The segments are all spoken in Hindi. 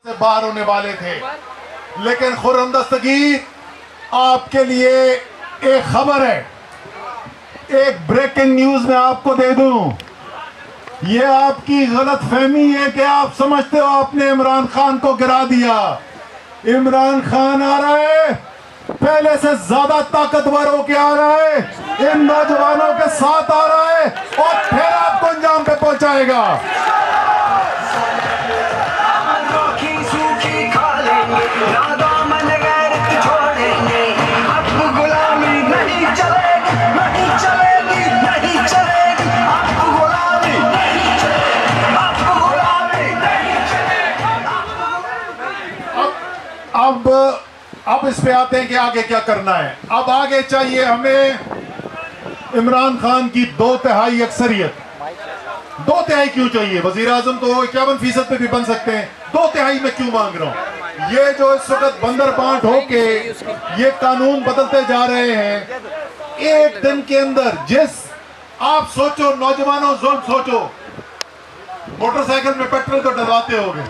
से बाहर होने वाले थे, लेकिन खुर्रम दस्तगीर आपके लिए एक खबर है, एक ब्रेकिंग न्यूज मैं आपको दे दूं। ये आपकी गलत फहमी है कि आप समझते हो आपने इमरान खान को गिरा दिया। इमरान खान आ रहा है, पहले से ज्यादा ताकतवर होके आ रहा है, इन नौजवानों के साथ आ रहा है और फिर आपको अंजाम पे पहुंचाएगा। अब इस पे आते हैं कि आगे क्या करना है। अब आगे चाहिए हमें इमरान खान की 2/3 अक्सरियत। 2/3 क्यों चाहिए? वजीर आजम तो 51% पे भी बन सकते हैं, 2/3 में क्यों मांग रहा हूं? ये जो इस वक्त बंदर बांट होके ये कानून बदलते जा रहे हैं, एक दिन के अंदर जिस आप सोचो, नौजवानों जुल्म सोचो, मोटरसाइकिल में पेट्रोल तो डलवाते होंगे।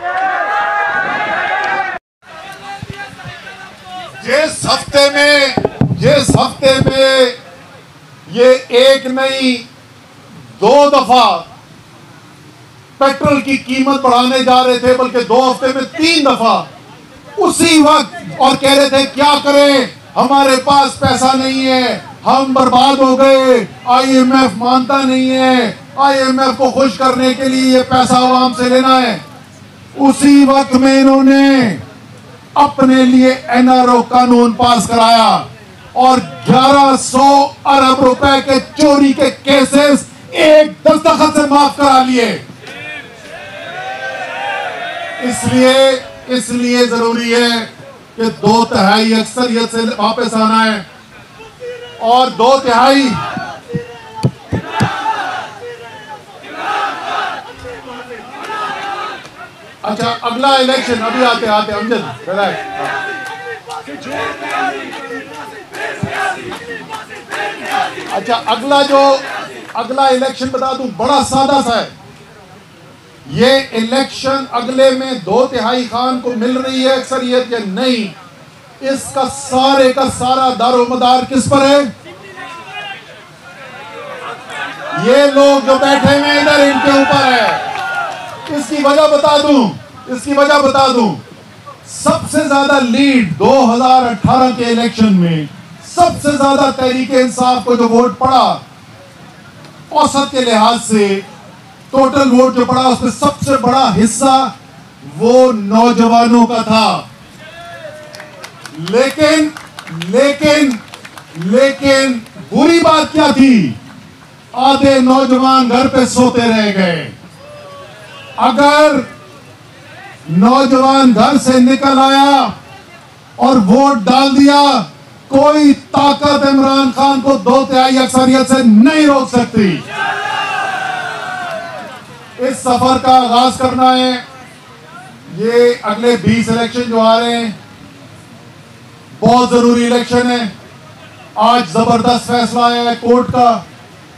जिस हफ्ते में ये एक नहीं 2 दफा पेट्रोल की कीमत बढ़ाने जा रहे थे, बल्कि 2 हफ्ते में 3 दफा उसी वक्त, और कह रहे थे क्या करें, हमारे पास पैसा नहीं है, हम बर्बाद हो गए, IMF मानता नहीं है, IMF को खुश करने के लिए ये पैसा आवाम से लेना है। उसी वक्त में इन्होंने अपने लिए NRO कानून पास कराया और 1100 अरब रुपए के चोरी के केसेस एक दस्तखत से माफ करा लिए। इसलिए जरूरी है कि 2/3 अक्सरियत से वापस आना है और 2/3 अच्छा, अगला इलेक्शन अभी आते अमजद अच्छा, अगला इलेक्शन बता दूं, बड़ा सादा सा है। ये इलेक्शन अगले में 2/3 खान को मिल रही है अक्सरियत या नहीं, इसका सारे का सारा दारोमदार किस पर है? ये लोग जो बैठे हुए इधर, इनके ऊपर है। इसकी वजह बता दूं, सबसे ज्यादा लीड 2018 के इलेक्शन में सबसे ज्यादा तहरीके इंसाफ को जो वोट पड़ा, औसत के लिहाज से टोटल वोट जो पड़ा, उसमें सबसे बड़ा हिस्सा वो नौजवानों का था। लेकिन बुरी बात क्या थी? आधे नौजवान घर पे सोते रह गए। अगर नौजवान घर से निकल आया और वोट डाल दिया, कोई ताकत इमरान खान को 2/3 अक्सरियत से नहीं रोक सकती। इस सफर का आगाज करना है। ये अगले 20 इलेक्शन जो आ रहे हैं, बहुत जरूरी इलेक्शन है। आज जबरदस्त फैसला आया है कोर्ट का।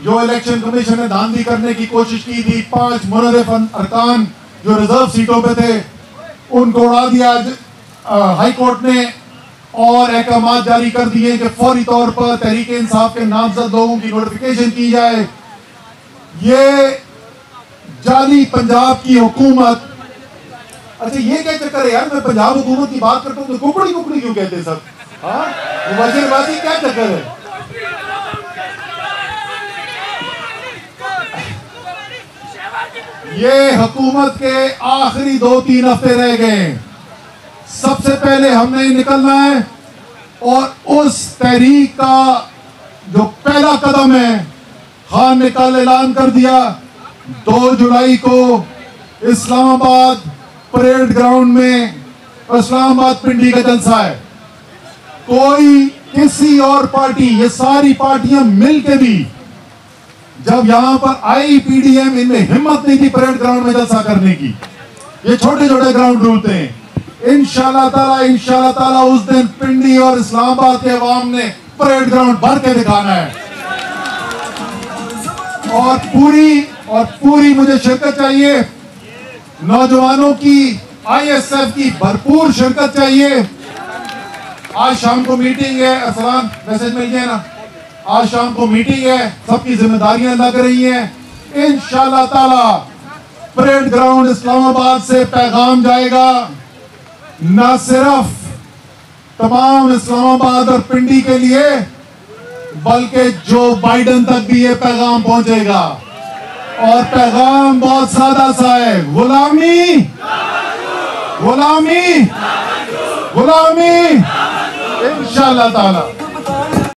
जो इलेक्शन कमीशन ने धांधली करने की कोशिश की थी, 5 मुनर्रिफ अरकान जो रिजर्व सीटों पे थे, उनको उड़ा दिया हाई कोर्ट ने और अहकाम जारी कर दिए कि फौरी तौर पर तहरीक इंसाफ के नामजद लोगों की नोटिफिकेशन की जाए। ये जाली पंजाब की हुकूमत। अच्छा, ये क्या चक्कर है यार? मैं पंजाब हुकूमत की बात करता हूँ तो कुकड़ी क्यों कहते सब? हाँ, वजीरबाजी क्या चक्कर है? ये हुकूमत के आखिरी 2-3 हफ्ते रह गए। सबसे पहले हमने निकलना है और उस तहरीक का जो पहला कदम है, खान ने कल ऐलान कर दिया, 2 जुलाई को इस्लामाबाद परेड ग्राउंड में, इस्लामाबाद पिंडी का जलसा है। कोई किसी और पार्टी, ये सारी पार्टियां मिलके भी जब यहां पर आई, PDM इनमें हिम्मत नहीं थी परेड ग्राउंड में जलसा करने की। ये छोटे छोटे ग्राउंड ढूंढते हैं। इंशाल्लाह ताला उस दिन पिंडी और इस्लामाबाद के अवाम ने परेड ग्राउंड भर के दिखाना है और पूरी मुझे शिरकत चाहिए। नौजवानों की ISF की भरपूर शिरकत चाहिए। आज शाम को मीटिंग है, अरसलान मैसेज मिल गया ना, आज शाम को मीटिंग है, सबकी जिम्मेदारियां लग रही हैं। इंशाअल्लाह ताला परेड ग्राउंड इस्लामाबाद से पैगाम जाएगा, न सिर्फ तमाम इस्लामाबाद और पिंडी के लिए बल्कि जो बाइडन तक भी ये पैगाम पहुंचेगा। और पैगाम बहुत सादा सा है, गुलामी गुलामी गुलामी, इंशाअल्लाह ताला।